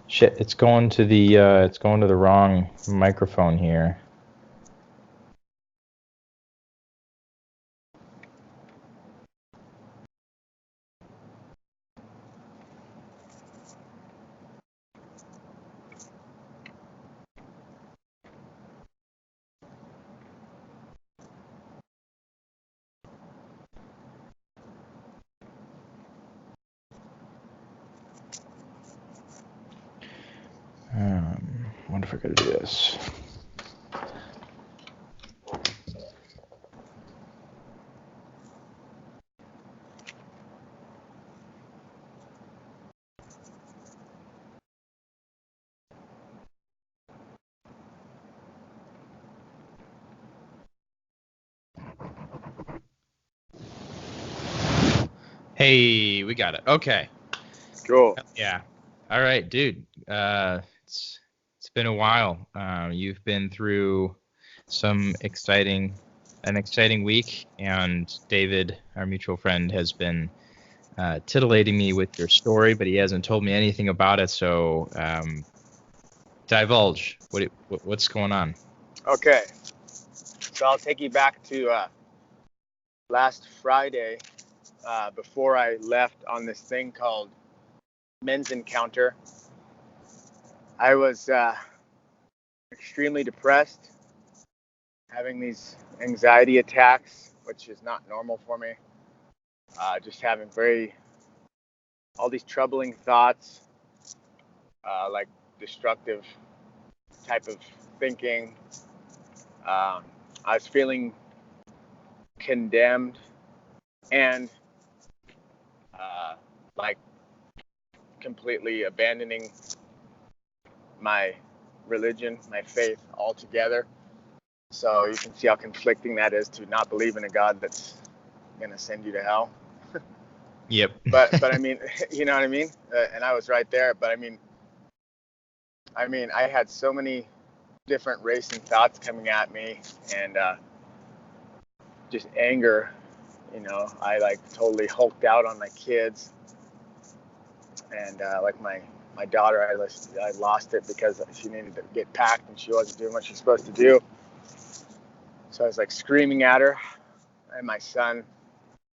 Shit, it's going to the wrong microphone here. Wonder if I could do this. Hey, we got it. Okay. Cool. Yeah. All right, dude. It's been a while. You've been through an exciting week, and David, our mutual friend, has been titillating me with your story, but he hasn't told me anything about it. So, divulge. What's going on? Okay. So I'll take you back to last Friday before I left on this thing called Men's Encounter. I was extremely depressed, having these anxiety attacks, which is not normal for me. Just having all these troubling thoughts, like destructive type of thinking. I was feeling condemned and like completely abandoning my religion, my faith altogether. So you can see how conflicting that is to not believe in a God that's gonna send you to hell. Yep. But I mean, you know what I mean? And I was right there. But I had so many different racing thoughts coming at me, and just anger. I like totally hulked out on my kids, and like my daughter, I lost it because she needed to get packed and she wasn't doing what she's supposed to do. So I was like screaming at her, and my son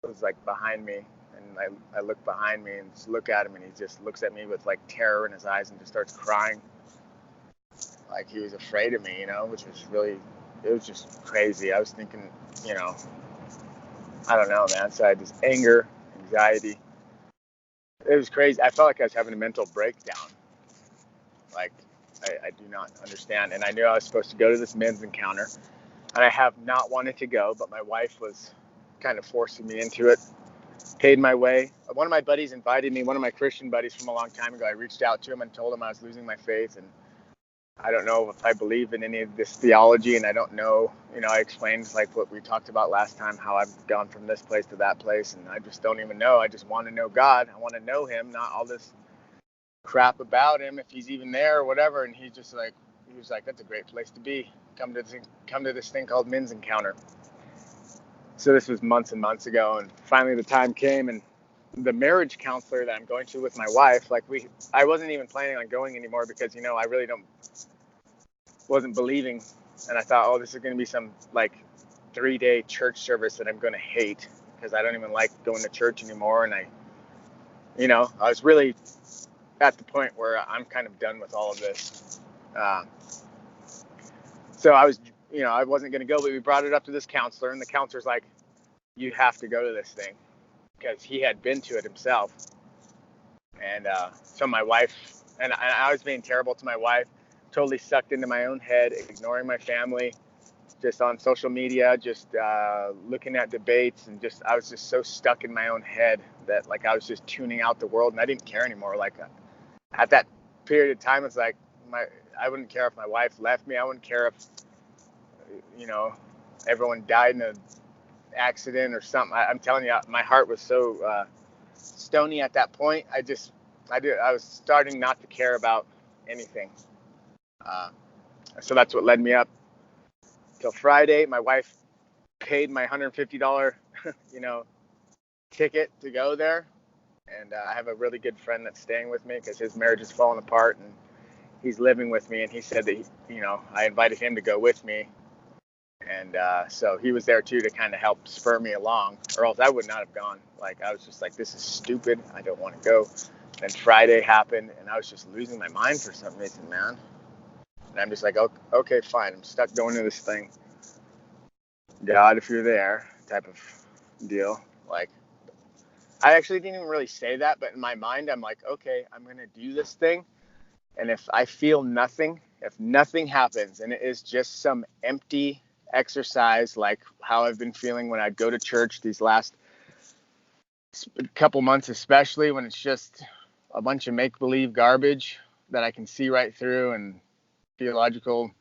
was like behind me, and I look behind me and just look at him, and he just looks at me with like terror in his eyes and just starts crying, like he was afraid of me, which was really, it was just crazy. I was thinking, you know, I don't know, man. So I had this anger, anxiety. It was crazy. I felt like I was having a mental breakdown. Like I do not understand. And I knew I was supposed to go to this men's encounter, and I have not wanted to go, but my wife was kind of forcing me into it. Paid my way. One of my buddies invited me, one of my Christian buddies from a long time ago. I reached out to him and told him I was losing my faith, and I don't know if I believe in any of this theology, and I don't know, I explained like what we talked about last time, how I've gone from this place to that place, and I just don't even know. I just want to know God. I want to know him, not all this crap about him, if he's even there or whatever. And he was like, that's a great place to be. Come to this thing called Men's Encounter. So this was months and months ago, and finally the time came, and the marriage counselor that I'm going to with my wife, I wasn't even planning on going anymore because, I really wasn't believing. And I thought, oh, this is going to be some like 3-day church service that I'm going to hate because I don't even like going to church anymore. And I was really at the point where I'm kind of done with all of this. So I wasn't going to go, but we brought it up to this counselor, and the counselor's like, you have to go to this thing, because he had been to it himself. And so my wife, and I was being terrible to my wife, totally sucked into my own head, ignoring my family, just on social media, just looking at debates, and I was just so stuck in my own head that like I was just tuning out the world, and I didn't care anymore. Like at that period of time, it's like I wouldn't care if my wife left me. I wouldn't care if everyone died in an accident or something. I'm telling you, my heart was so stony at that point. I was starting not to care about anything. So that's what led me up till Friday. My wife paid my $150, ticket to go there. And I have a really good friend that's staying with me because his marriage is falling apart, and he's living with me. And he said that I invited him to go with me, and so he was there too to kind of help spur me along, or else I would not have gone. Like, I was just like, this is stupid. I don't want to go. Then Friday happened, and I was just losing my mind for some reason, man. And I'm just like, okay, fine. I'm stuck going to this thing. God, if you're there, type of deal. Like, I actually didn't even really say that, but in my mind, I'm like, okay, I'm going to do this thing. And if I feel nothing, if nothing happens, and it is just some empty exercise, like how I've been feeling when I go to church these last couple months, especially when it's just a bunch of make-believe garbage that I can see right through, and theological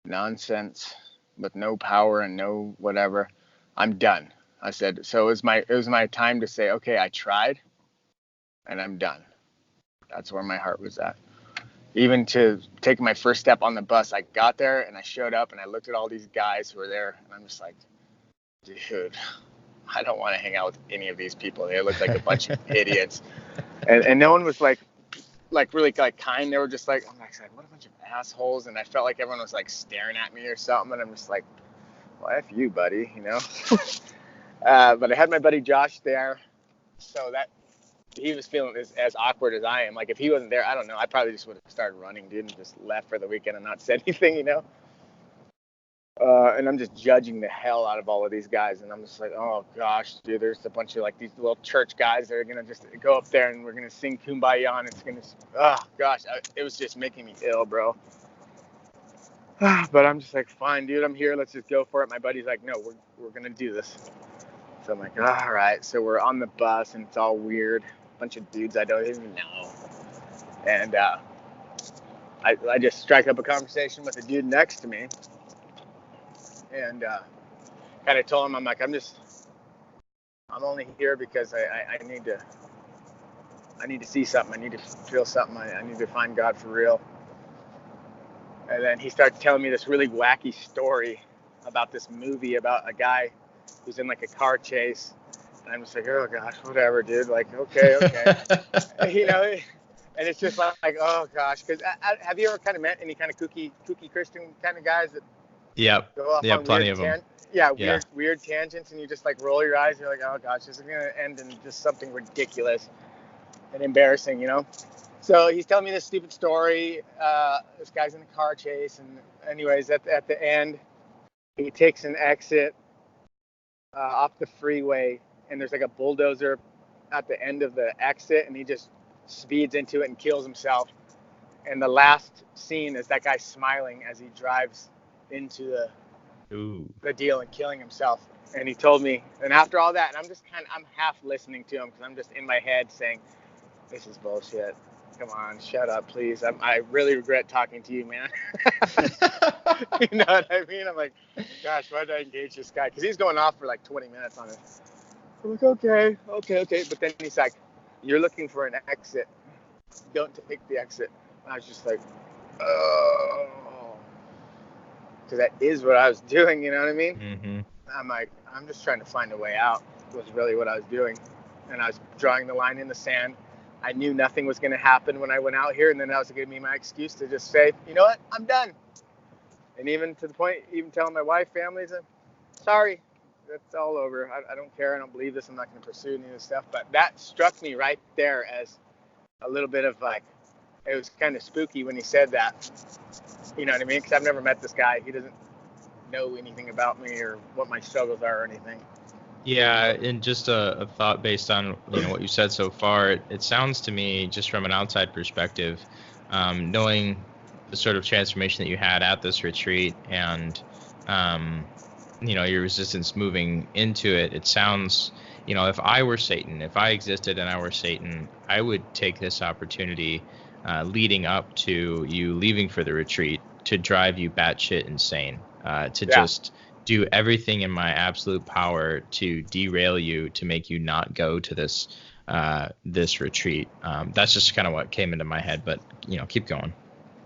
nonsense with no power and no whatever, I'm done. I said, so it was my time to say, okay, I tried and I'm done. That's where my heart was at. Even to take my first step on the bus, I got there and I showed up and I looked at all these guys who were there, and I'm just like, dude, I don't want to hang out with any of these people. They look like a bunch of idiots. And no one was like really like kind. They were just like, I'm like, what a bunch of assholes. And I felt like everyone was like staring at me or something. And I'm just like, well, F you, buddy, But I had my buddy Josh there, so that he was feeling as awkward as I am. Like, if he wasn't there, I don't know. I probably just would have started running, dude, and just left for the weekend and not said anything. And I'm just judging the hell out of all of these guys, and I'm just like, oh gosh, dude, there's a bunch of like these little church guys that are gonna just go up there and we're gonna sing Kumbaya, and it's gonna, oh gosh, it was just making me ill, bro. But I'm just like, fine, dude, I'm here. Let's just go for it. My buddy's like, no, we're gonna do this. So I'm like, all right. So we're on the bus, and it's all weird. A bunch of dudes I don't even know. And I just strike up a conversation with the dude next to me, and kind of told him, I'm like, I'm only here because I need to see something. I need to feel something. I need to find God for real. And then he started telling me this really wacky story about this movie about a guy who's in like a car chase. And I'm just like, oh gosh, whatever, dude. Like, okay. And it's just like, oh gosh. Because have you ever kind of met any kind of kooky Christian kind of guys that Yep. go off Yeah, on plenty of them. weird tangents, and you just like roll your eyes. You're like, oh gosh, this is gonna end in just something ridiculous and embarrassing. So he's telling me this stupid story. This guy's in a car chase, and anyways, at the end, he takes an exit off the freeway, and there's like a bulldozer at the end of the exit, and he just speeds into it and kills himself. And the last scene is that guy smiling as he drives into the deal and killing himself. And he told me, and after all that, and I'm half listening to him because I'm just in my head saying, this is bullshit. Come on, shut up, please. I really regret talking to you, man. You know what I mean? I'm like, gosh, why did I engage this guy? Because he's going off for like 20 minutes on it. I'm like, okay. But then he's like, you're looking for an exit. Don't take the exit. And I was just like, oh. Because that is what I was doing, you know what I mean? Mm-hmm. I'm like, I'm just trying to find a way out, was really what I was doing. And I was drawing the line in the sand. I knew nothing was going to happen when I went out here, and then that was going to be my excuse to just say, you know what, I'm done. And even to the point, even telling my wife, family, sorry, it's all over. I don't care. I don't believe this. I'm not going to pursue any of this stuff. But that struck me right there as a little bit of like, it was kind of spooky when he said that. You know what I mean? Because I've never met this guy. He doesn't know anything about me or what my struggles are or anything. Yeah, and just a thought based on what you said so far, it sounds to me, just from an outside perspective, knowing the sort of transformation that you had at this retreat and your resistance moving into it, it sounds, if I were Satan, if I existed and I were Satan, I would take this opportunity leading up to you leaving for the retreat to drive you batshit insane, just do everything in my absolute power to derail you, to make you not go to this retreat. That's just kind of what came into my head, but keep going.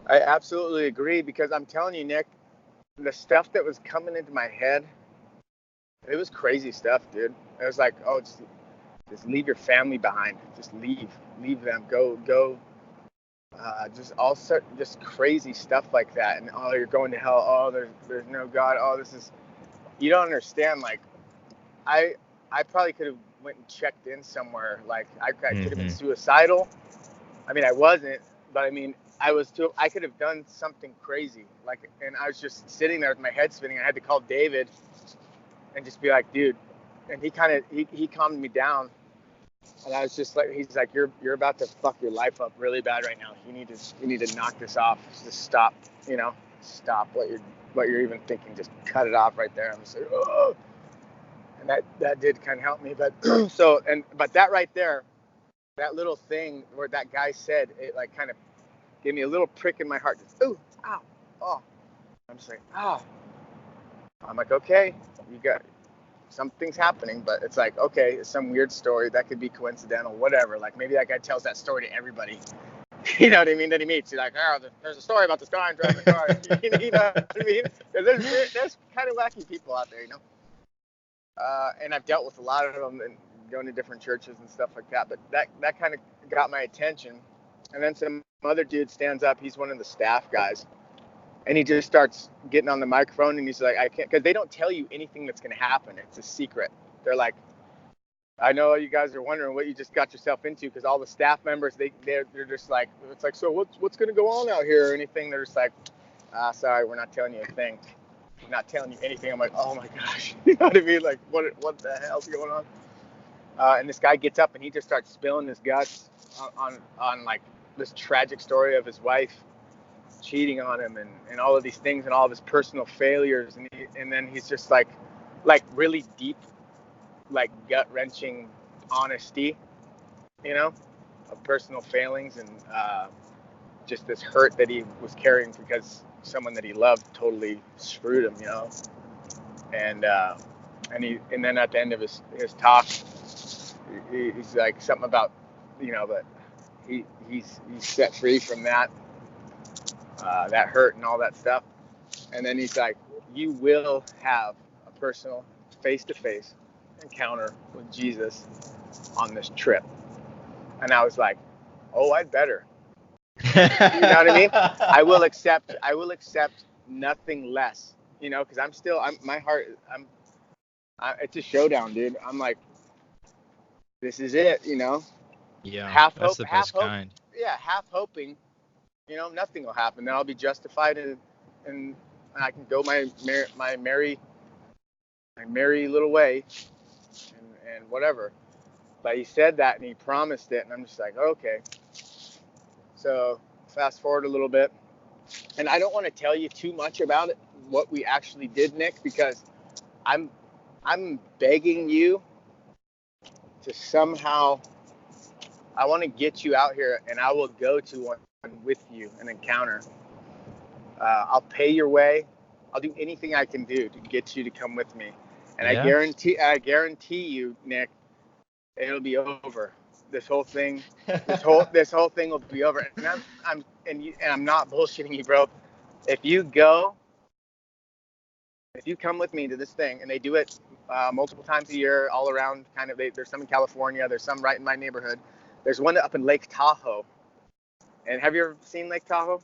I absolutely agree, because I'm telling you, Nick, the stuff that was coming into my head, it was crazy stuff, dude. It was like, Just leave your family behind. Just leave them. Go. Just crazy stuff like that. And oh, you're going to hell. Oh, there's no God. Oh, this is. You don't understand. Like, I probably could have went and checked in somewhere. Like, I could have been suicidal. I mean, I wasn't, but I mean, I could have done something crazy. Like, and I was just sitting there with my head spinning. I had to call David and just be like, dude. And he calmed me down. And I was just like, he's like, you're about to fuck your life up really bad right now. You need to knock this off. Just stop, stop what you're even thinking. Just cut it off right there. I'm just like, oh. And that did kind of help me. But but that right there, that little thing where that guy said, it like kind of gave me a little prick in my heart. Just, ooh, ow, oh. I'm just like, ah. I'm like, okay, you got something's happening, but it's like, okay, it's some weird story that could be coincidental, whatever. Like maybe that guy tells that story to everybody. You know what I mean? That he meets. He's like, oh, there's a story about this guy driving a car. You know what I mean? There's kind of wacky people out there, and I've dealt with a lot of them and going to different churches and stuff like that. But that kind of got my attention. And then some other dude stands up. He's one of the staff guys. And he just starts getting on the microphone and he's like, I can't, because they don't tell you anything that's going to happen. It's a secret. They're like, I know you guys are wondering what you just got yourself into, because all the staff members, they're just like, it's like, so what's going to go on out here or anything? They're just like, sorry, we're not telling you a thing. We're not telling you anything. I'm like, oh my gosh. You know what I mean? Like, what the hell's going on? And this guy gets up and he just starts spilling his guts on like this tragic story of his wife cheating on him and all of these things and all of his personal failures, and then he's just like really deep, like gut-wrenching honesty, of personal failings and just this hurt that he was carrying because someone that he loved totally screwed him, and then at the end of his talk, he's like something about, but he's set free from that hurt and all that stuff. And then he's like, you will have a personal face-to-face encounter with Jesus on this trip. And I was like, oh, I'd better. You know what I mean? I will accept nothing less, because my heart, it's a showdown, dude. I'm like, this is it, Yeah, half that's hope, the half best hope, kind. yeah, half hoping, nothing will happen. Then I'll be justified and I can go my merry little way and whatever. But he said that and he promised it, and I'm just like, okay. So fast forward a little bit, and I don't want to tell you too much about it, what we actually did, Nick, because I'm begging you to somehow. I want to get you out here, and I will go to one with you, an encounter. I'll pay your way. I'll do anything I can do to get you to come with me, and Yeah. I guarantee you, Nick, it'll be over. This whole thing will be over. And I'm not bullshitting you, bro. If you come with me to this thing, and they do it multiple times a year, all around, kind of. There's some in California. There's some right in my neighborhood. There's one up in Lake Tahoe. And have you ever seen Lake Tahoe?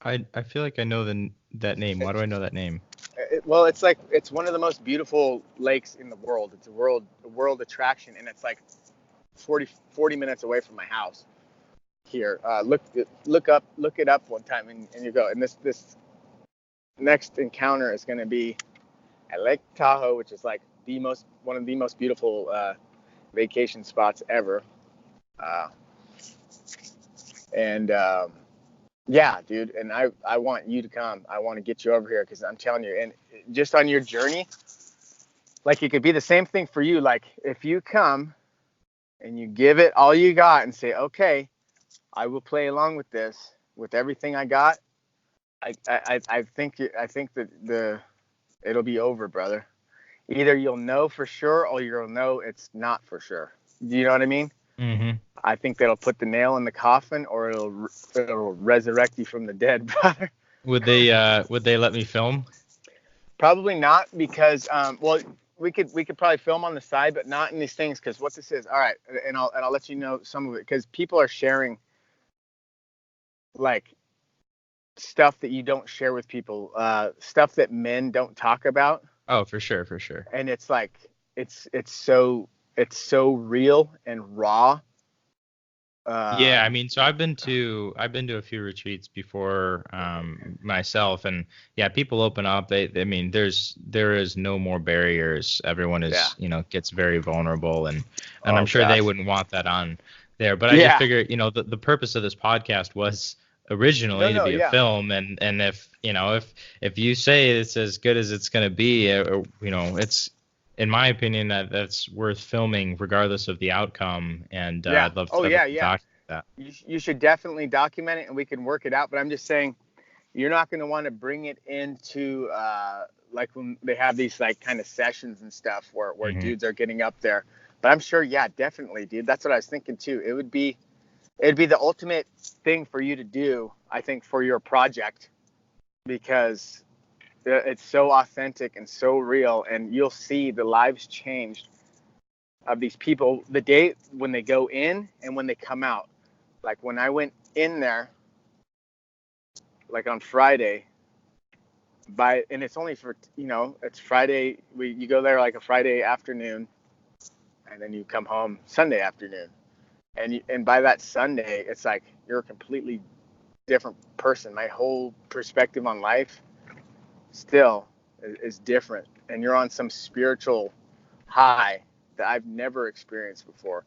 I feel like I know that name. Why do I know that name? Well, it's one of the most beautiful lakes in the world. It's a world attraction, and it's like 40 minutes away from my house here. Look it up one time, and you go. And this next encounter is going to be at Lake Tahoe, which is like one of the most beautiful vacation spots ever. Yeah, dude, and I want you to come. I want to get you over here, because I'm telling you, and just on your journey, like, it could be the same thing for you. Like, if you come and you give it all you got and say, okay, I will play along with this with everything I got. I think that it'll be over, brother. Either you'll know for sure, or you'll know it's not for sure. Do you know what I mean? Mm-hmm. I think that'll put the nail in the coffin, or it'll resurrect you from the dead, brother. Would they let me film? Probably not, because we could probably film on the side, but not in these things, because what this is. All right, and I'll let you know some of it, because people are sharing like stuff that you don't share with people, stuff that men don't talk about. Oh, for sure, for sure. And it's like it's so real and raw. Yeah, I mean, so I've been to a few retreats before myself, and yeah, people open up. I mean, there is no more barriers. Everyone Yeah. is, gets very vulnerable, and I'm Oh sure they gosh. wouldn't want that on there. But I just Yeah. figured, the purpose of this podcast was No, originally to no, be a yeah. film, and if you say it's as good as it's gonna be, it's in my opinion that's worth filming regardless of the outcome, and Yeah. I'd love Oh to yeah, yeah. document that. You should definitely document it, and we can work it out. But I'm just saying, you're not going to want to bring it into like when they have these like kind of sessions and stuff where Hmm. dudes are getting up there. But I'm sure, yeah, definitely, dude. That's what I was thinking too. It'd be the ultimate thing for you to do, I think, for your project, because it's so authentic and so real, and you'll see the lives changed of these people the day when they go in and when they come out. Like when I went in there, like on Friday, and it's only for, it's Friday. You go there like a Friday afternoon, and then you come home Sunday afternoon, and by that Sunday, it's like you're a completely different person. My whole perspective on life still is different, and you're on some spiritual high that I've never experienced before.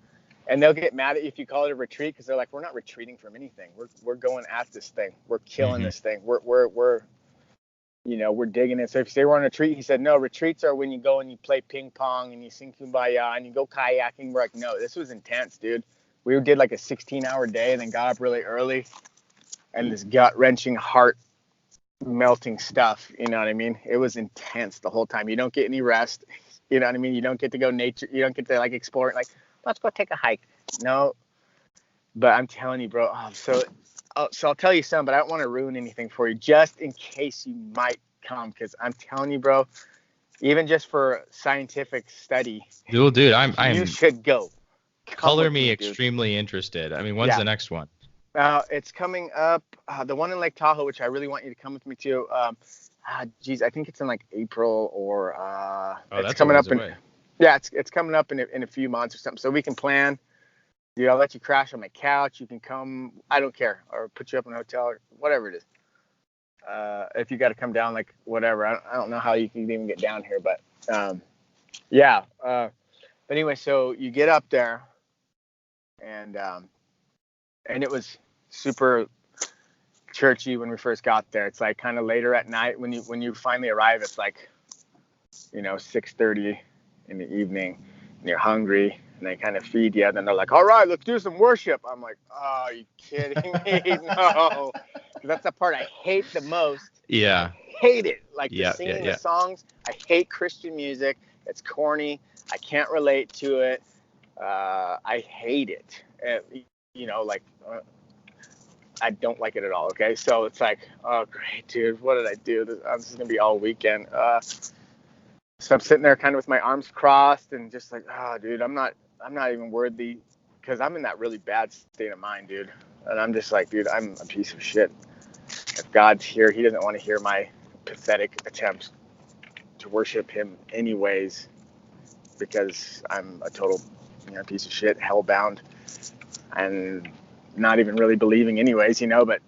And they'll get mad at you if you call it a retreat, because they're like, we're not retreating from anything. We're going at this thing. We're killing Hmm. this thing. We're digging it. So if you say we're on a retreat, he said, no, retreats are when you go and you play ping pong and you sing Kumbaya and you go kayaking. We're like, no, this was intense, dude. We did like a 16-hour day and then got up really early, and this gut wrenching, heart melting stuff. You know what I mean? It was intense the whole time. You don't get any rest. You know what I mean? You don't get to go nature. You don't get to like explore it. Like, let's go take a hike. No, but I'm telling you, bro. So I'll tell you some, but I don't want to ruin anything for you, just in case you might come, because I'm telling you, bro. Even just for scientific study, Dude, you I'm should go. Come color with me me, dude. extremely interested. I mean, when's Yeah. the next one? It's coming up. The one in Lake Tahoe, which I really want you to come with me to. Geez, I think it's in like April, or Oh, it's that's a coming ways up in. away. Yeah, it's coming up in a few months or something. So we can plan. Dude, I'll let you crash on my couch. You can come. I don't care, or put you up in a hotel, or whatever it is. If you got to come down, like whatever. I don't know how you can even get down here, but yeah. But anyway, so you get up there, and it was super churchy when we first got there. It's like kind of later at night when you finally arrive. It's like 6:30 in the evening, and you're hungry, and they kind of feed you. And then they're like, "All right, let's do some worship." I'm like, "Oh, are you kidding me?" No, that's the part I hate the most. I Yeah, hate it. Like the yeah, yeah, singing the yeah. songs. I hate Christian music. It's corny. I can't relate to it. I hate it. Like I don't like it at all. Okay, so it's like, oh great, dude, what did I do? This is gonna be all weekend. So I'm sitting there kind of with my arms crossed and just like, oh, dude, I'm not even worthy, because I'm in that really bad state of mind, dude. And I'm just like, dude, I'm a piece of shit. If God's here, He doesn't want to hear my pathetic attempts to worship Him anyways, because I'm a total piece of shit, hellbound, and not even really believing anyways, but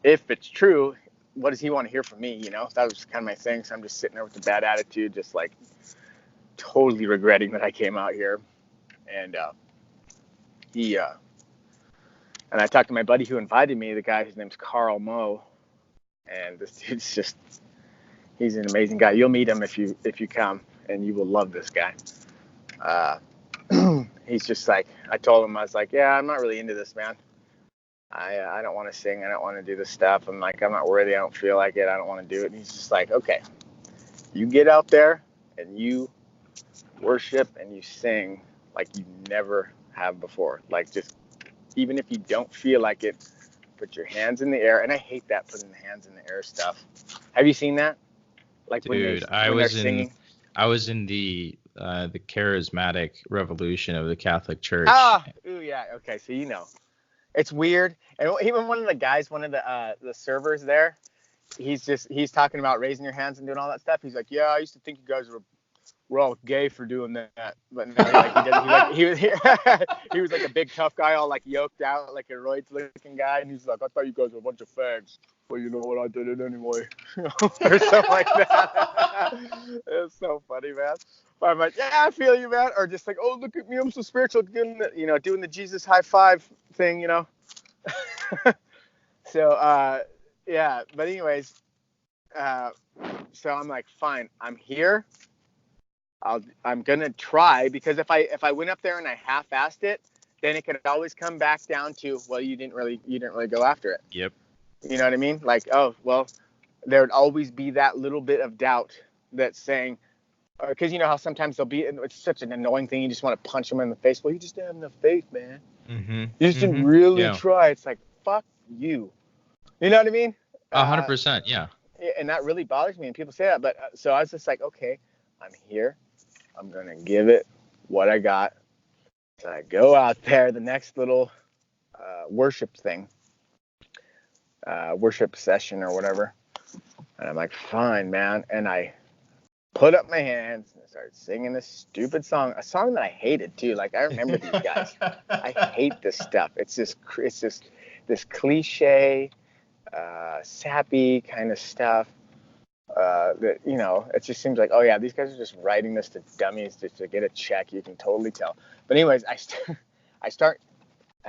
if it's true, what does He want to hear from me? That was kind of my thing. So I'm just sitting there with a bad attitude, just like totally regretting that I came out here. And he and I talked to my buddy who invited me, the guy whose name's Carl Moe, and this dude's he's an amazing guy. You'll meet him if you come, and you will love this guy. He's just like, I told him, I was like, yeah, I'm not really into this, man. I don't want to sing. I don't want to do this stuff. I'm like, I'm not worthy. I don't feel like it. I don't want to do it. And he's just like, okay, you get out there and you worship and you sing like you never have before. Like, just even if you don't feel like it, put your hands in the air. And I hate that putting the hands in the air stuff. Have you seen that? Like Dude, when they're singing? I was in the the charismatic revolution of the Catholic Church. Ooh, yeah. Okay, so it's weird. And even one of the guys, one of the servers there, he's talking about raising your hands and doing all that stuff. He's like, yeah, I used to think you guys were all gay for doing that, but now he was like a big tough guy, all like yoked out, like a roids looking guy, and he's like, I thought you guys were a bunch of fags. Well, you know what, I did it anyway. Or something like that. It's so funny, man. But I'm like, yeah, I feel you, man. Or just like, oh, look at me, I'm so spiritual, doing the Jesus high five thing, So, yeah. But anyways, so I'm like, fine, I'm here. I'm gonna try, because if I went up there and I half-assed it, then it could always come back down to, well, you didn't really go after it. Yep. You know what I mean? Like, oh, well, there would always be that little bit of doubt that's saying, because you know how sometimes they'll be, it's such an annoying thing, you just want to punch them in the face. Well, you just didn't have enough faith, man. Mm-hmm. You just didn't really try. It's like, fuck you. You know what I mean? 100%, yeah. And that really bothers me, and people say that. But so I was just like, okay, I'm here. I'm going to give it what I got. So I go out there, the next little worship thing. Worship session or whatever, and I'm like, fine, man. And I put up my hands and I started singing this stupid song, a song that I hated too. Like, I remember these guys. I hate this stuff. It's just this cliche, sappy kind of stuff. That it just seems like, oh yeah, these guys are just writing this to dummies just to get a check. You can totally tell. But anyways, I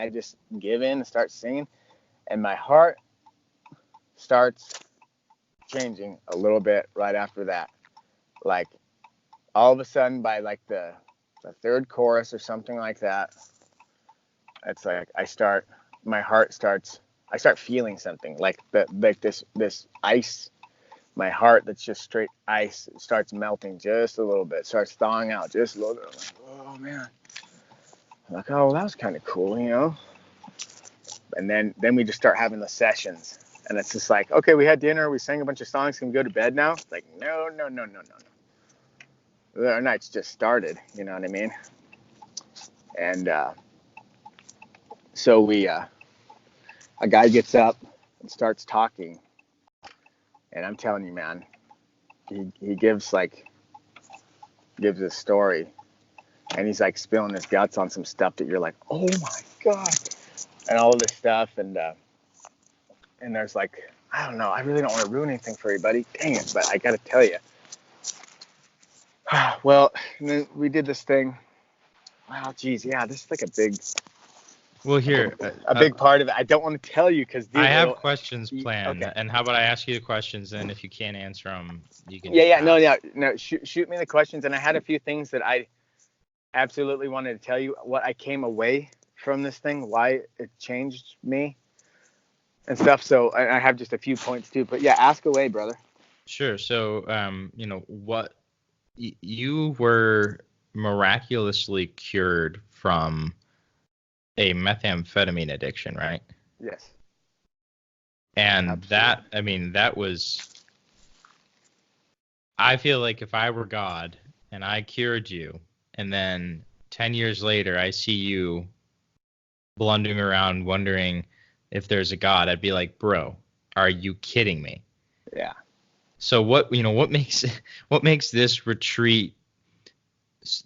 just give in and start singing, and my heart starts changing a little bit right after that. Like, all of a sudden, by like the third chorus or something like that, it's like I start feeling something, like this ice. My heart, that's just straight ice, starts melting just a little bit, starts thawing out just a little bit. I'm like, oh man. I'm like, oh, well, that was kind of cool, And then we just start having the sessions. And it's just like, okay, we had dinner, we sang a bunch of songs, can we go to bed now? It's like, no. Our night's just started, you know what I mean? And so a guy gets up and starts talking. And I'm telling you, man, he gives his story. And he's like spilling his guts on some stuff that you're like, oh my God. And all of this stuff. And there's like, I don't know, I really don't want to ruin anything for you, buddy. Dang it, but I got to tell you. Well, and then we did this thing. Wow, geez, yeah, this is like a big... Well, here... a big part of it. I don't want to tell you because... I have questions planned, okay. And how about I ask you the questions, and if you can't answer them, you can... No, shoot me the questions, and I had a few things that I absolutely wanted to tell you, what I came away from this thing, why it changed me. And stuff. So I have just a few points too, but yeah, ask away, brother. Sure. So, what you were miraculously cured from a methamphetamine addiction, right? Yes. And absolutely. that was, I feel like if I were God and I cured you, and then 10 years later, I see you blundering around wondering if there's a God, I'd be like, bro, are you kidding me? Yeah. So what makes this retreat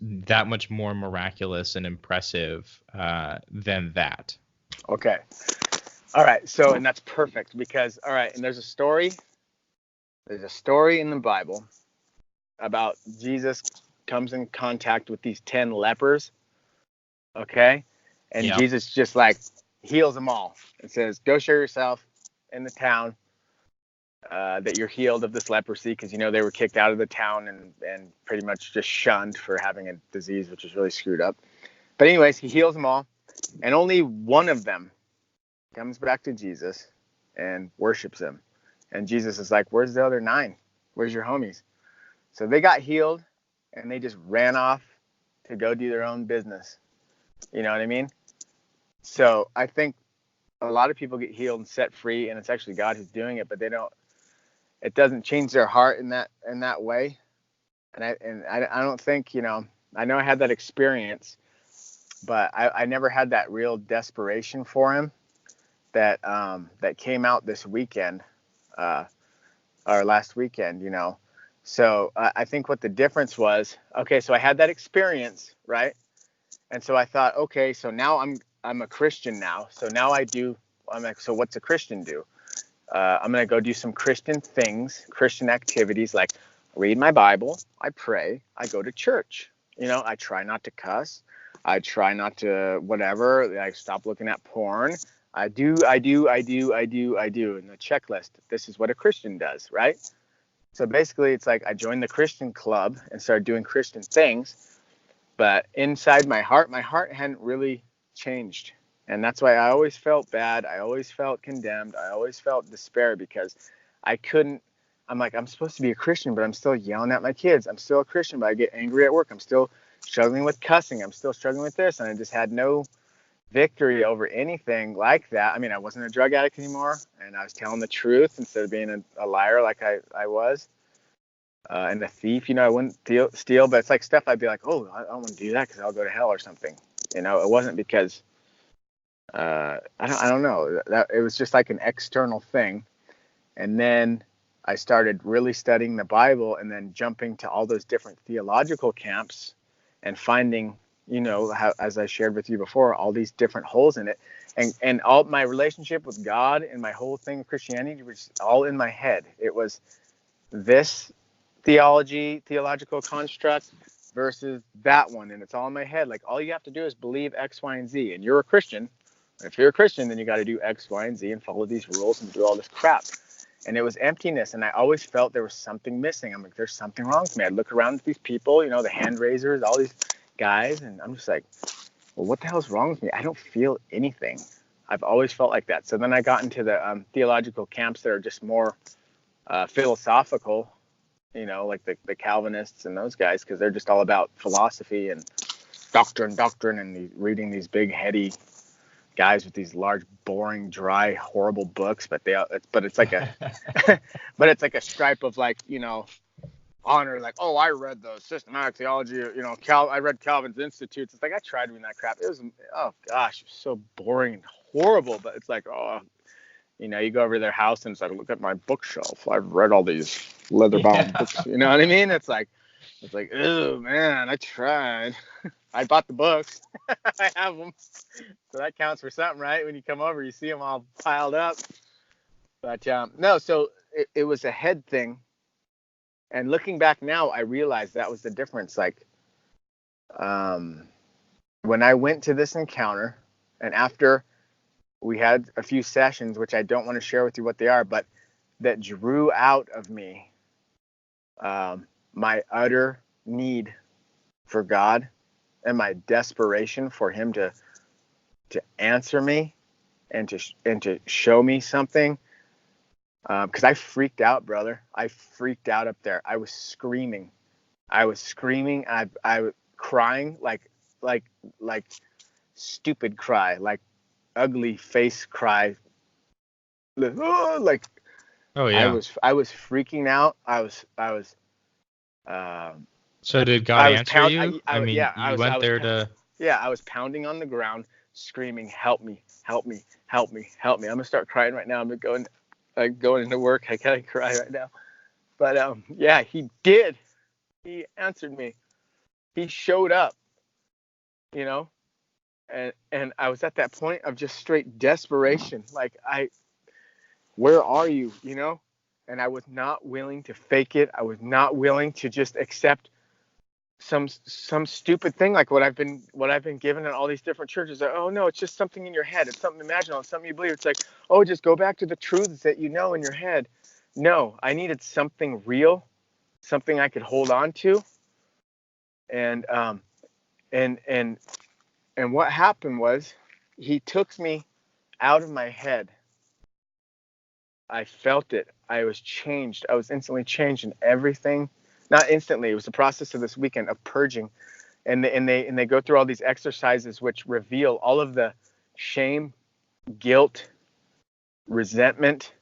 that much more miraculous and impressive than that? Okay. All right. So, and that's perfect because, all right. And there's a story in the Bible about Jesus comes in contact with these 10 lepers. Okay. And yep. Jesus just like heals them all. It says, go show yourself in the town that you're healed of this leprosy, because they were kicked out of the town and pretty much just shunned for having a disease, which is really screwed up. But anyways, he heals them all, and only one of them comes back to Jesus and worships him. And Jesus is like, where's the other 9? Where's your homies? So they got healed, and they just ran off to go do their own business. You know what I mean? So I think a lot of people get healed and set free, and it's actually God who's doing it, but it doesn't change their heart in that way. And I don't think, I know I had that experience, but I never had that real desperation for him that came out this weekend, uh, or last weekend. So I think what the difference was, okay, so I had that experience, right? And so I thought, okay, so now I'm a Christian now. So now I'm like, so what's a Christian do? I'm gonna go do some Christian things, Christian activities, like read my Bible, I pray, I go to church. I try not to cuss, I try not to whatever. I stop looking at porn. I do, and the checklist. This is what a Christian does, right? So basically, it's like I joined the Christian club and started doing Christian things, but inside my heart hadn't really changed. And that's why I always felt bad. I always felt condemned. I always felt despair because I couldn't. I'm like, I'm supposed to be a Christian, but I'm still yelling at my kids. I'm still a Christian, but I get angry at work. I'm still struggling with cussing. I'm still struggling with this. And I just had no victory over anything like that. I mean, I wasn't a drug addict anymore, and I was telling the truth instead of being a liar like I was. And a thief, I wouldn't steal, but it's like stuff I'd be like, oh, I don't want to do that because I'll go to hell or something. It wasn't because I don't know, that it was just like an external thing. And then I started really studying the Bible and then jumping to all those different theological camps and finding, how, as I shared with you before, all these different holes in it. And all my relationship with God and my whole thing of Christianity was all in my head. It was this theological construct versus that one, and it's all in my head. Like, all you have to do is believe X, Y, and Z, and you're a Christian. If you're a Christian, then you got to do X, Y, and Z and follow these rules and do all this crap. And it was emptiness, and I always felt there was something missing. I'm like, there's something wrong with me. I'd look around at these people, the hand raisers, all these guys, and I'm just like, well, what the hell's wrong with me? I don't feel anything. I've always felt like that. So then I got into the theological camps that are just more philosophical, like the Calvinists and those guys, because they're just all about philosophy and doctrine, and reading these big, heady guys with these large, boring, dry, horrible books. But it's like a, but it's like a stripe of like, honor. Like, oh, I read the systematic theology. I read Calvin's Institutes. It's like I tried reading that crap. It was, oh gosh, it was so boring and horrible. But it's like, oh. You go over to their house and it's like, look at my bookshelf. I've read all these leather-bound books. You know what I mean? It's like, oh man, I tried. I bought the books. I have them, so that counts for something, right? When you come over, you see them all piled up. But no, so it was a head thing. And looking back now, I realized that was the difference. Like, when I went to this encounter, and after we had a few sessions, which I don't want to share with you what they are, but that drew out of me my utter need for God and my desperation for Him to answer me and to show me something. Because I freaked out, brother. I freaked out up there. I was screaming. I was crying like stupid cry, like ugly face cry. Like, Oh yeah. I was freaking out. I was So did God I was answer pound you? I I mean, yeah you went there to. yeah, I was pounding on the ground, screaming, help me, help me, help me, help me. I'm gonna start crying right now. I'm going into work. I gotta cry right now. But yeah, He did. He answered me. He showed up, you know and I was at that point of just straight desperation. Like, where are you? And I was not willing to fake it. I was not willing to just accept some stupid thing like what I've been given in all these different churches. Like, oh no, it's just something in your head. It's something imaginal. It's something you believe. It's like, oh, just go back to the truths that you know in your head. No, I needed something real, something I could hold on to. And and and and what happened was, He took me out of my head. I felt it. I was changed. I was instantly changed in everything. Not instantly. It was the process of this weekend of purging, and they go through all these exercises which reveal all of the shame, guilt, resentment,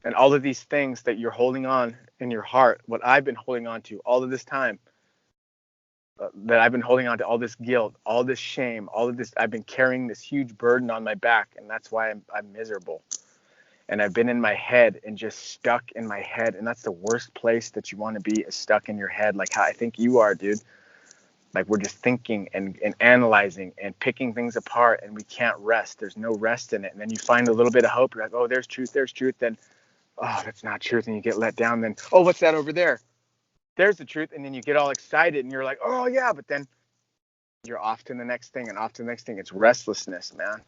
and all of these things that you're holding on in your heart. What I've been holding on to all of this time. that I've been holding on to all this guilt, all this shame, all of this. I've been carrying this huge burden on my back, and that's why I'm miserable. And I've been in my head and just stuck in my head, and that's the worst place that you want to be, is stuck in your head, like how I think you are, dude. Like we're just thinking and analyzing and picking things apart, and we can't rest. There's no rest in it. And then you find a little bit of hope. You're like, oh, there's truth, there's truth. Then, oh, that's not truth, and you get let down. Then, oh, what's that over there? There's the truth. And then you get all excited, and you're like, oh yeah, but then you're off to the next thing and off to the next thing. It's restlessness, man.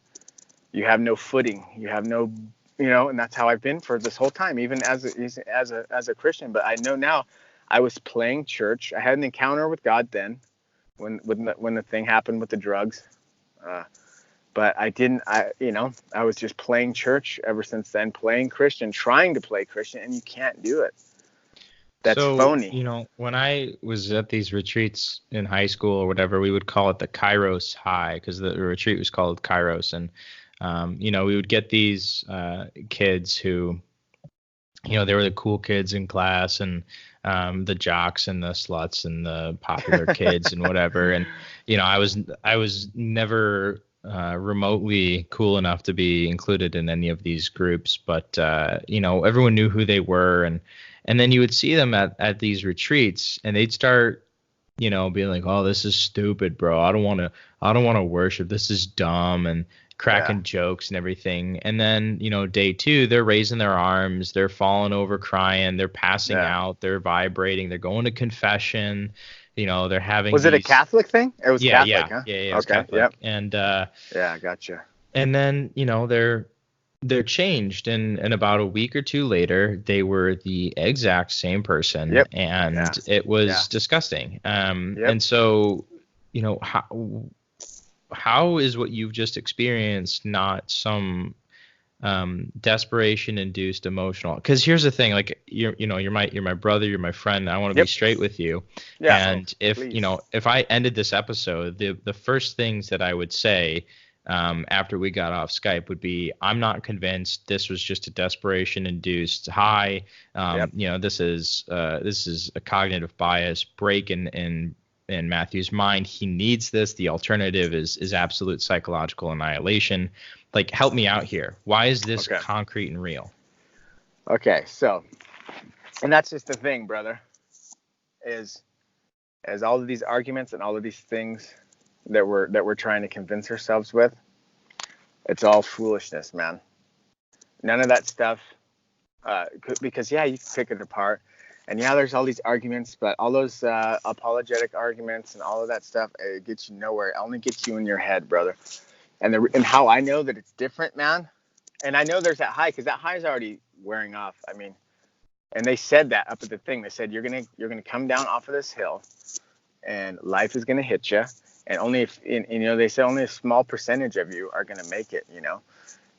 You have no footing. You have no, and that's how I've been for this whole time, even as a Christian. But I know now, I was playing church. I had an encounter with God then, when the thing happened with the drugs. But I was just playing church ever since then, playing Christian, trying to play Christian, and you can't do it. That's phony. When I was at these retreats in high school or whatever, we would call it the Kairos High, because the retreat was called Kairos. And, we would get these kids who, they were the cool kids in class, and the jocks and the sluts and the popular kids and whatever. And, I was never remotely cool enough to be included in any of these groups, but, everyone knew who they were. And then you would see them at these retreats, and they'd start, being like, oh, this is stupid, bro. I don't want to worship. This is dumb, and cracking jokes and everything. And then, day 2, they're raising their arms, they're falling over crying, they're passing out, they're vibrating, they're going to confession, they're having. Was it a Catholic thing? It was Catholic, huh? Yeah, it was Catholic. Yep. And gotcha. And then, they're changed, and about a week or 2 later, they were the exact same person. Yep. And it was disgusting. And so, how is what you've just experienced not some desperation induced emotional? Because here's the thing, like you're my brother, you're my friend. I want to be straight with you. Yeah. And if I ended this episode, the first things that I would say after we got off Skype would be, I'm not convinced this was just a desperation induced high. This is a cognitive bias break in Matthew's mind. He needs this. The alternative is absolute psychological annihilation. Like, help me out here. Why is this concrete and real? Okay, so, and that's just the thing, brother, is as all of these arguments and all of these things that we're trying to convince ourselves with, it's all foolishness, man. None of that stuff, because you can pick it apart, and there's all these arguments, but all those apologetic arguments and all of that stuff, it gets you nowhere. It only gets you in your head, brother. And how I know that it's different, man, and I know there's that high, because that high is already wearing off. I mean, and they said that up at the thing. They said you're gonna come down off of this hill, and life is gonna hit you. And only if, they say only a small percentage of you are going to make it,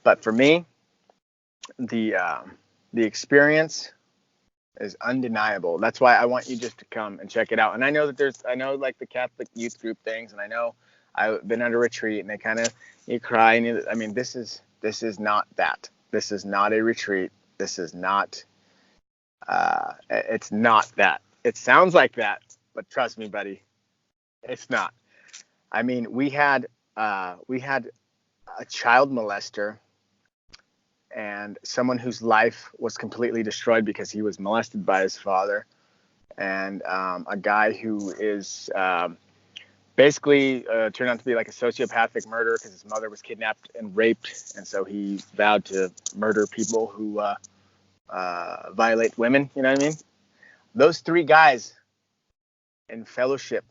But for me, the experience is undeniable. That's why I want you just to come and check it out. And I know that like the Catholic youth group things, and I know I've been at a retreat, and they kind of, you cry. And this is not that. This is not a retreat. This is not, it's not that. It sounds like that, but trust me, buddy, it's not. I mean, we had a child molester and someone whose life was completely destroyed because he was molested by his father, and a guy who is basically turned out to be like a sociopathic murderer because his mother was kidnapped and raped, and so he vowed to murder people who violate women. You know what I mean? Those 3 guys in fellowship,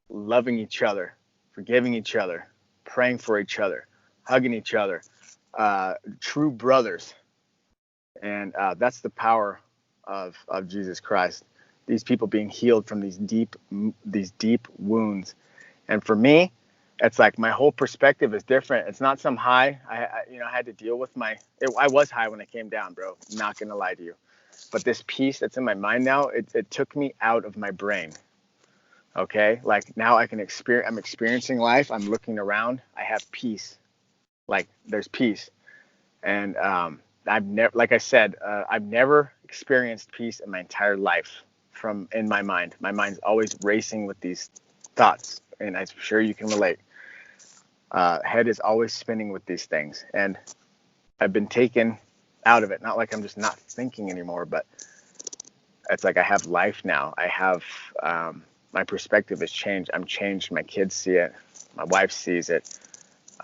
loving each other, forgiving each other, praying for each other, hugging each other, true brothers. And that's the power of Jesus Christ. These people being healed from these deep wounds. And for me, it's like my whole perspective is different. It's not some high. I had to deal with I was high when I came down, bro. I'm not going to lie to you. But this peace that's in my mind now, it took me out of my brain. Okay, like now I'm experiencing life. I'm looking around. I have peace. Like there's peace. And I've never, like I said, I've never experienced peace in my entire life in my mind. My mind's always racing with these thoughts, and I'm sure you can relate. Head is always spinning with these things, and I've been taken out of it. Not like I'm just not thinking anymore, but it's like I have life now. I have my perspective has changed. I'm changed. My kids see it. My wife sees it.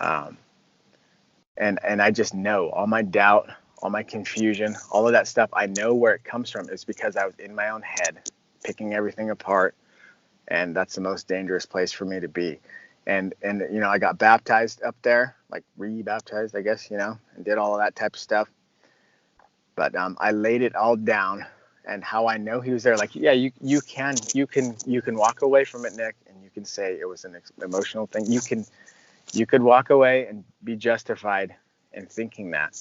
And I just know all my doubt, all my confusion, all of that stuff. I know where it comes from. It's because I was in my own head, picking everything apart, and that's the most dangerous place for me to be. And you know, I got baptized up there, like re-baptized, I guess, you know, and did all of that type of stuff. But I laid it all down, and how I know he was there. Like, yeah, you can walk away from it, Nick, and you can say it was an emotional thing. You could walk away and be justified in thinking that.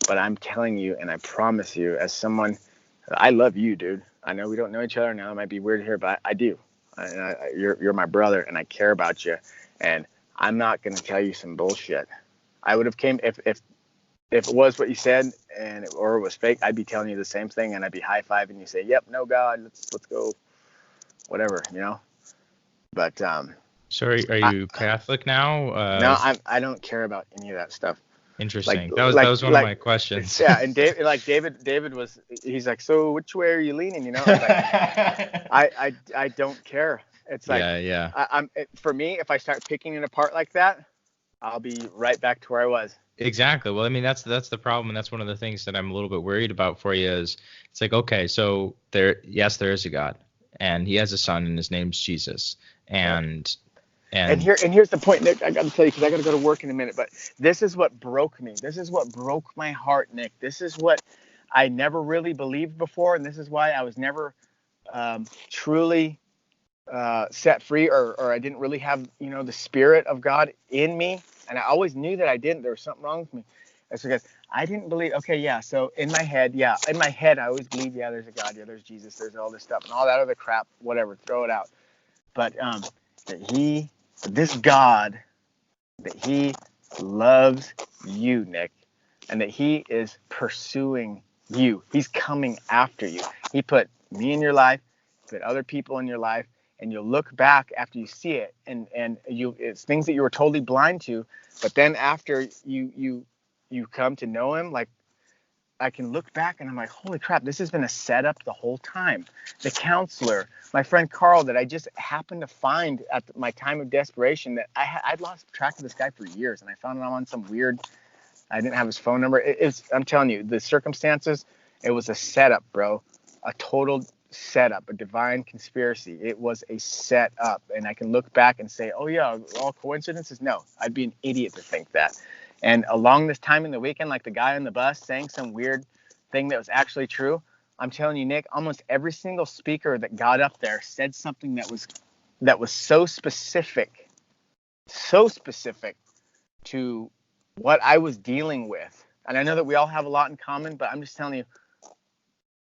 But I'm telling you, and I promise you, as someone, I love you, dude. I know we don't know each other now. It might be weird here, but I do. You're my brother, and I care about you. And I'm not going to tell you some bullshit. I would have came if it was what you said, or it was fake. I'd be telling you the same thing, and I'd be high fiving you, say, "Yep, no God, let's go, whatever," you know. But So are you Catholic now? No, I don't care about any of that stuff. Interesting. That was one of my questions. Yeah, and David was, he's like, so which way are you leaning? You know, I don't care. It's like, Yeah. For me, if I start picking it apart like that, I'll be right back to where I was. Exactly. Well, I mean, that's the problem, and that's one of the things that I'm a little bit worried about for you is it's like, okay, so there is a God, and he has a son, and his name's Jesus, and here's the point, Nick. I got to tell you, because I got to go to work in a minute. But this is what broke me. This is what broke my heart, Nick. This is what I never really believed before, and this is why I was never truly set free, or I didn't really have, you know, the Spirit of God in me. And I always knew that I didn't. There was something wrong with me. That's because I didn't believe. Okay, yeah. So in my head, I always believe, yeah, there's a God, yeah, there's Jesus, there's all this stuff, and all that other crap, whatever, throw it out. But that this God, that he loves you, Nick, and that he is pursuing you. He's coming after you. He put me in your life, put other people in your life, and you'll look back after you see it, and it's things that you were totally blind to, but then after you come to know him, like, I can look back and I'm like, holy crap, this has been a setup the whole time. The counselor, my friend Carl, that I just happened to find at my time of desperation, that I'd lost track of this guy for years, and I found him on some weird, I didn't have his phone number. I'm telling you, the circumstances, it was a setup, bro. A total setup, a divine conspiracy. It was a setup. And I can look back and say, oh yeah, all coincidences? No, I'd be an idiot to think that. And along this time in the weekend, like the guy on the bus saying some weird thing that was actually true, I'm telling you, Nick, almost every single speaker that got up there said something that was so specific to what I was dealing with. And I know that we all have a lot in common, but I'm just telling you,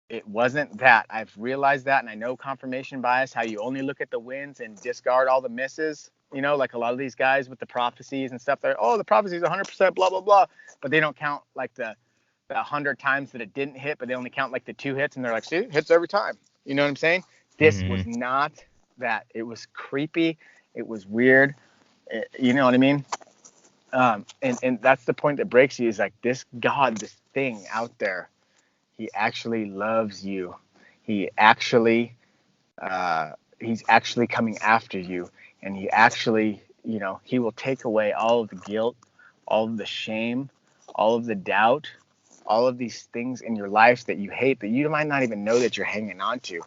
it wasn't that. I've realized that, and I know confirmation bias, how you only look at the wins and discard all the misses. You know, like a lot of these guys with the prophecies and stuff, they're, oh, the prophecy is 100%, blah, blah, blah. But they don't count like the 100 times that it didn't hit, but they only count like the 2 hits, and they're like, see, it hits every time. You know what I'm saying? This was not that. It was creepy. It was weird. You know what I mean? And that's the point that breaks you, is like, this God, this thing out there, he actually loves you. He's actually coming after you. And he actually, you know, he will take away all of the guilt, all of the shame, all of the doubt, all of these things in your life that you hate, that you might not even know that you're hanging on to.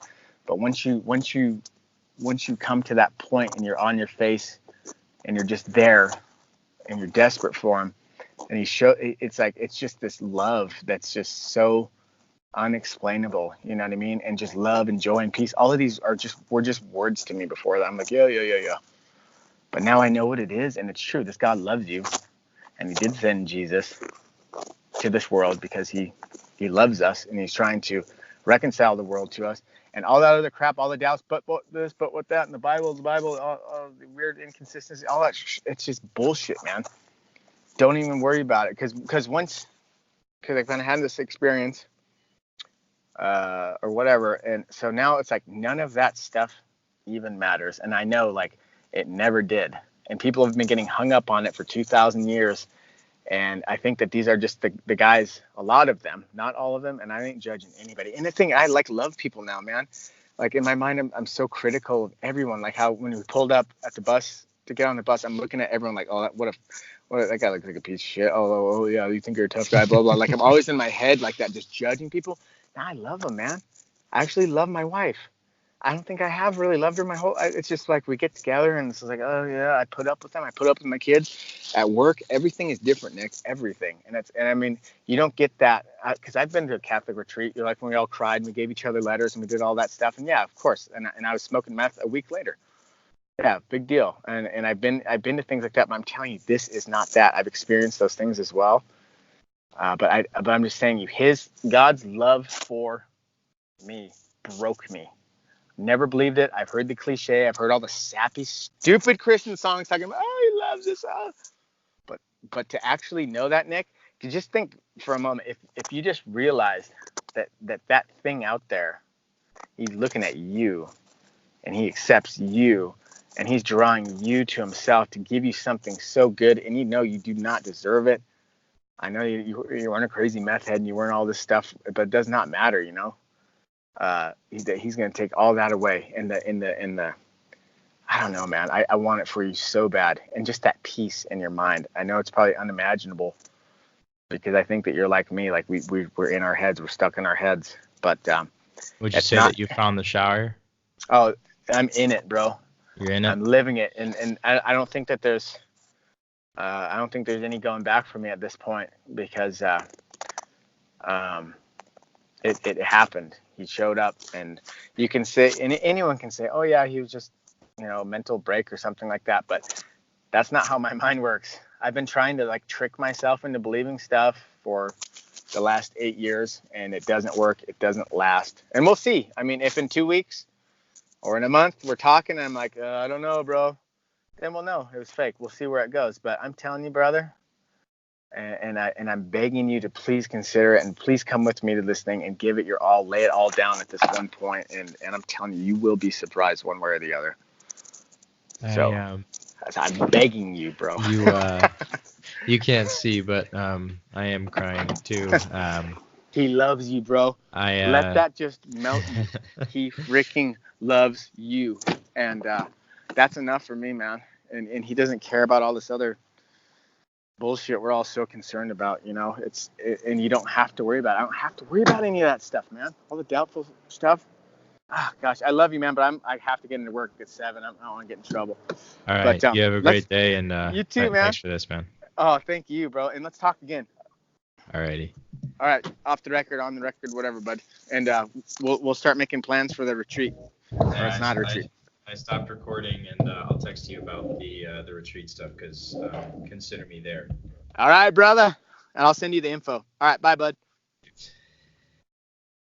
But once you come to that point and you're on your face and you're just there and you're desperate for him, and it's just this love that's just so unexplainable, you know what I mean? And just love and joy and peace. All of these were just words to me before that. I'm like, yeah. But now I know what it is, and it's true. This God loves you, and he did send Jesus to this world because he loves us, and he's trying to reconcile the world to us. And all that other crap, all the doubts, but what this, but what that, and the Bible, all the weird inconsistency, all that, it's just bullshit, man. Don't even worry about it, because I kind of had this experience, or whatever, and so now it's like none of that stuff even matters. And I know like it never did. And people have been getting hung up on it for 2,000 years. And I think that these are just the guys, a lot of them, not all of them. And I ain't judging anybody. And the thing, I like love people now, man. Like in my mind, I'm so critical of everyone. Like how when we pulled up at the bus to get on the bus, I'm looking at everyone like, oh, that guy looks like a piece of shit. Oh, yeah, you think you're a tough guy, blah, blah. Like I'm always in my head like that, just judging people. Now I love them, man. I actually love my wife. I don't think I have really loved her my whole. It's just like we get together and it's like, oh yeah, I put up with them. I put up with my kids. At work, everything is different, Nick. Everything, and I mean, you don't get that because I've been to a Catholic retreat. You're like when we all cried and we gave each other letters and we did all that stuff. And yeah, of course. And I was smoking meth a week later. Yeah, big deal. And I've been to things like that. But I'm telling you, this is not that. I've experienced those things as well. But I'm just saying, God's love for me broke me. Never believed it. I've heard the cliche. I've heard all the sappy, stupid Christian songs talking about, oh, he loves us. But to actually know that, Nick, to just think for a moment, if you just realized that thing out there, he's looking at you and he accepts you and he's drawing you to himself to give you something so good and you know you do not deserve it. I know you weren't a crazy meth head and you weren't all this stuff, but it does not matter, you know. He's going to take all that away in the I don't know, man. I want it for you so bad. And just that peace in your mind. I know it's probably unimaginable because I think that you're like me. Like we're in our heads. We're stuck in our heads. But would you say that you found the shower? Oh, I'm in it, bro. You're in it? I'm living it. And I don't think that there's any going back for me at this point because it happened. He showed up and you can say, and anyone can say, oh yeah, he was just, mental break or something like that. But that's not how my mind works. I've been trying to like trick myself into believing stuff for the last 8 years and it doesn't work. It doesn't last. And we'll see. I mean, if in 2 weeks or in a month we're talking and I'm like, I don't know, bro, then we'll know it was fake. We'll see where it goes. But I'm telling you, brother, and I'm begging you to please consider it and please come with me to this thing and give it your all, lay it all down at this one point, and I'm telling you, you will be surprised one way or the other. I'm begging you, bro. You can't see, but I am crying too. He loves you, bro. Let that just melt you. He freaking loves you, and that's enough for me, man. And he doesn't care about all this other bullshit we're all so concerned about, and you don't have to worry about it. I don't have to worry about any of that stuff, man. All the doubtful stuff. Gosh, I love you, man, but I have to get into work at 7. I don't want to get in trouble. All right, but, you have a great day, and you too, man. Thanks for this, man. Oh, thank you, bro, and let's talk again. All righty. All right, off the record, on the record, whatever, bud. And we'll start making plans for the retreat. Or it's not a retreat. I stopped recording, and I'll text you about the retreat stuff because consider me there. All right, brother, and I'll send you the info. All right, bye, bud.